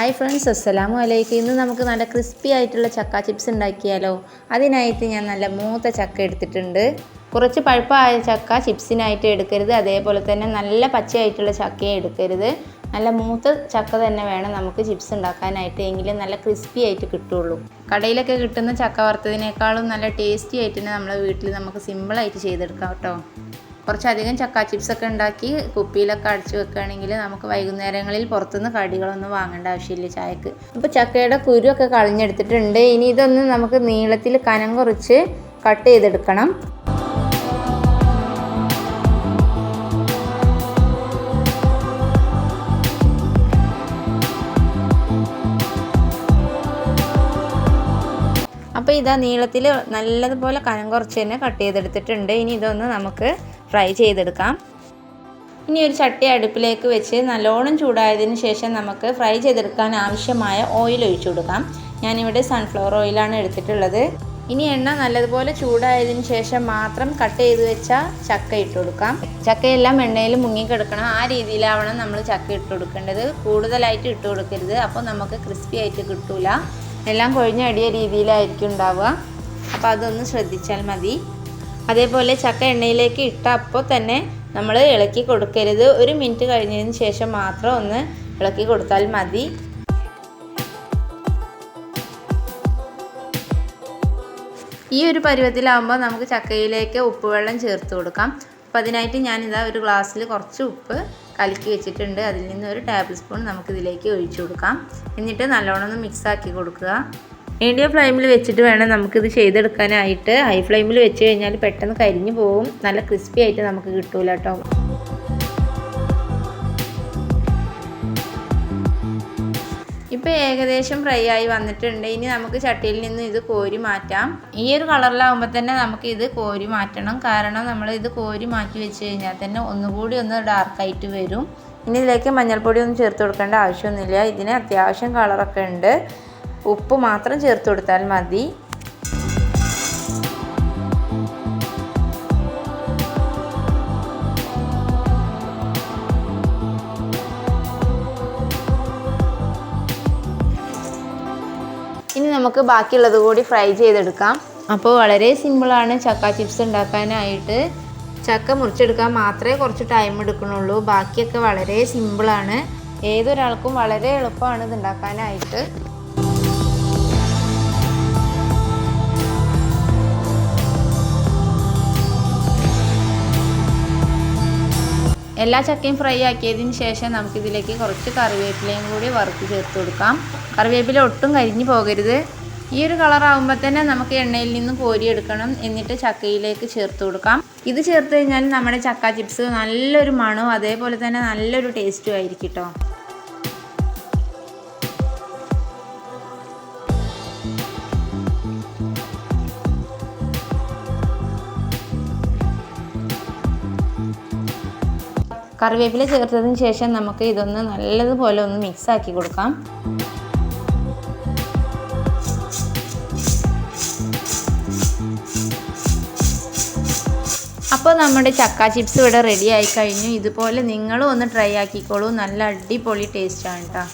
Hi friends, അസ്സലാമു അലൈക്കും. ഇന്ന് നമുക്ക് നല്ല ക്രിസ്പി ആയിട്ടുള്ള ചക്ക ചിപ്സ് ഉണ്ടാക്കിയാലോ. അതിനായിട്ട് ഞാൻ നല്ല മൂത്ത ചക്ക എടുത്തിട്ടുണ്ട്. കുറച്ച് പഴുപ്പായ ചക്ക ചിപ്സിനായിട്ട് എടുക്കരുത്, അതേപോലെ തന്നെ നല്ല പച്ചയായിട്ടുള്ള ചക്കയും എടുക്കരുത്. നല്ല മൂത്ത ചക്ക തന്നെ വേണം നമുക്ക് ചിപ്സ് ഉണ്ടാക്കാനായിട്ട്, എങ്കിലും നല്ല ക്രിസ്പി ആയിട്ട് കിട്ടുള്ളൂ. കടയിലൊക്കെ കിട്ടുന്ന ചക്ക വറുത്തതിനേക്കാളും നല്ല ടേസ്റ്റി ആയിട്ട് തന്നെ നമ്മളെ വീട്ടിൽ നമുക്ക് സിമ്പിളായിട്ട് ചെയ്തെടുക്കാം കേട്ടോ. കുറച്ചധികം ചക്ക ചിപ്സൊക്കെ ഉണ്ടാക്കി കുപ്പിയിലൊക്കെ അടിച്ച് വെക്കുകയാണെങ്കിൽ നമുക്ക് വൈകുന്നേരങ്ങളിൽ പുറത്തുനിന്ന് കടികളൊന്നും വാങ്ങേണ്ട ആവശ്യമില്ല ചായക്ക്. അപ്പോൾ ചക്കയുടെ കുരുവൊക്കെ കളഞ്ഞെടുത്തിട്ടുണ്ട്. ഇനി ഇതൊന്ന് നമുക്ക് നീളത്തിൽ കനം കുറച്ച് കട്ട് ചെയ്തെടുക്കണം. അപ്പോൾ ഇതാ നീളത്തിൽ നല്ലതുപോലെ കനം കുറച്ച് തന്നെ കട്ട് ചെയ്തെടുത്തിട്ടുണ്ട്. ഇനി ഇതൊന്ന് നമുക്ക് ഫ്രൈ ചെയ്തെടുക്കാം. ഇനി ഒരു ചട്ടി അടുപ്പിലേക്ക് വെച്ച് നല്ലോണം ചൂടായതിന് ശേഷം നമുക്ക് ഫ്രൈ ചെയ്തെടുക്കാൻ ആവശ്യമായ ഓയിൽ ഒഴിച്ചു കൊടുക്കാം. ഞാനിവിടെ സൺഫ്ലവർ ഓയിലാണ് എടുത്തിട്ടുള്ളത്. ഇനി എണ്ണ നല്ലതുപോലെ ചൂടായതിന് ശേഷം മാത്രം കട്ട് ചെയ്ത് വെച്ച ചക്ക ഇട്ട് കൊടുക്കാം. ചക്കയെല്ലാം എണ്ണയിൽ മുങ്ങിക്കിടക്കണം, ആ രീതിയിലാവണം നമ്മൾ ചക്ക ഇട്ട് കൊടുക്കേണ്ടത്. കൂടുതലായിട്ട് ഇട്ട് കൊടുക്കരുത്, അപ്പോൾ നമുക്ക് ക്രിസ്പി ആയിട്ട് കിട്ടൂല. എല്ലാം കൊഴിഞ്ഞടിയ രീതിയിലായിരിക്കും ഉണ്ടാവുക. അപ്പോൾ അതൊന്ന് ശ്രദ്ധിച്ചാൽ മതി. അതേപോലെ ചക്ക എണ്ണയിലേക്ക് ഇട്ട അപ്പോൾ തന്നെ നമ്മൾ ഇളക്കി കൊടുക്കരുത്. ഒരു മിനിറ്റ് കഴിഞ്ഞതിന് ശേഷം മാത്രം ഒന്ന് ഇളക്കി കൊടുത്താൽ മതി. ഈ ഒരു പരുവത്തിലാവുമ്പോൾ നമുക്ക് ചക്കയിലേക്ക് ഉപ്പുവെള്ളം ചേർത്ത് കൊടുക്കാം. അപ്പോൾ അതിനായിട്ട് ഞാനിതാ ഒരു ഗ്ലാസ്സിൽ കുറച്ച് ഉപ്പ് കലക്കി വെച്ചിട്ടുണ്ട്. അതിൽ നിന്ന് ഒരു ടേബിൾ സ്പൂൺ നമുക്കിതിലേക്ക് ഒഴിച്ചു കൊടുക്കാം. എന്നിട്ട് നല്ലോണം ഒന്ന് മിക്സാക്കി കൊടുക്കുക. മീഡിയം ഫ്ലെയിമിൽ വെച്ചിട്ട് വേണം നമുക്കിത് ചെയ്തെടുക്കാനായിട്ട്. ഹൈ ഫ്ലെയിമിൽ വെച്ച് കഴിഞ്ഞാൽ പെട്ടെന്ന് കരിഞ്ഞു പോകും, നല്ല ക്രിസ്പി ആയിട്ട് നമുക്ക് കിട്ടൂല കേട്ടോ. ഇപ്പോൾ ഏകദേശം ഫ്രൈ ആയി വന്നിട്ടുണ്ട്. ഇനി നമുക്ക് ചട്ടിയിൽ നിന്ന് ഇത് കോരി മാറ്റാം. ഈ ഒരു കളറിലാവുമ്പോൾ തന്നെ നമുക്ക് ഇത് കോരി മാറ്റണം, കാരണം നമ്മൾ ഇത് കോരി മാറ്റി വെച്ച് കഴിഞ്ഞാൽ തന്നെ ഒന്നുകൂടി ഒന്ന് ഡാർക്കായിട്ട് വരും. ഇനി ഇതിലേക്ക് മഞ്ഞൾപ്പൊടി ഒന്നും ചേർത്ത് കൊടുക്കേണ്ട ആവശ്യമൊന്നുമില്ല. ഇതിന് അത്യാവശ്യം കളറൊക്കെ ഉണ്ട്. ഉപ്പ് മാത്രം ചേർത്ത് കൊടുത്താൽ മതി. ഇനി നമുക്ക് ബാക്കിയുള്ളത് കൂടി ഫ്രൈ ചെയ്തെടുക്കാം. അപ്പോൾ വളരെ സിമ്പിളാണ് ചക്ക ചിപ്സ് ഉണ്ടാക്കാനായിട്ട്. ചക്ക മുറിച്ചെടുക്കാൻ മാത്രമേ കുറച്ച് ടൈം എടുക്കുന്നുള്ളൂ, ബാക്കിയൊക്കെ വളരെ സിമ്പിളാണ്. ഏതൊരാൾക്കും വളരെ എളുപ്പമാണ് ഇത് ഉണ്ടാക്കാനായിട്ട്. എല്ലാ ചക്കയും ഫ്രൈ ആക്കിയതിന് ശേഷം നമുക്കിതിലേക്ക് കുറച്ച് കറിവേപ്പിലയും കൂടി വറുത്ത് ചേർത്ത് കൊടുക്കാം. കറിവേപ്പില ഒട്ടും കരിഞ്ഞു പോകരുത്. ഈ ഒരു കളറാകുമ്പോൾ തന്നെ നമുക്ക് എണ്ണയിൽ നിന്ന് കോരിയെടുക്കണം. എന്നിട്ട് ചക്കയിലേക്ക് ചേർത്ത് കൊടുക്കാം. ഇത് ചേർത്ത് കഴിഞ്ഞാൽ നമ്മുടെ ചക്ക ചിപ്സ് നല്ലൊരു മണവും അതേപോലെ തന്നെ നല്ലൊരു ടേസ്റ്റും ആയിരിക്കും കേട്ടോ. കറിവേപ്പില ചേർത്തതിന് ശേഷം നമുക്ക് ഇതൊന്ന് നല്ലതുപോലെ ഒന്ന് മിക്സാക്കി കൊടുക്കാം. അപ്പോൾ നമ്മുടെ ചക്ക ചിപ്സ് ഇവിടെ റെഡി ആയി കഴിഞ്ഞു. ഇതുപോലെ നിങ്ങളും ഒന്ന് ട്രൈ ആക്കിക്കോളൂ, നല്ല അടിപൊളി ടേസ്റ്റാണ് കേട്ടോ.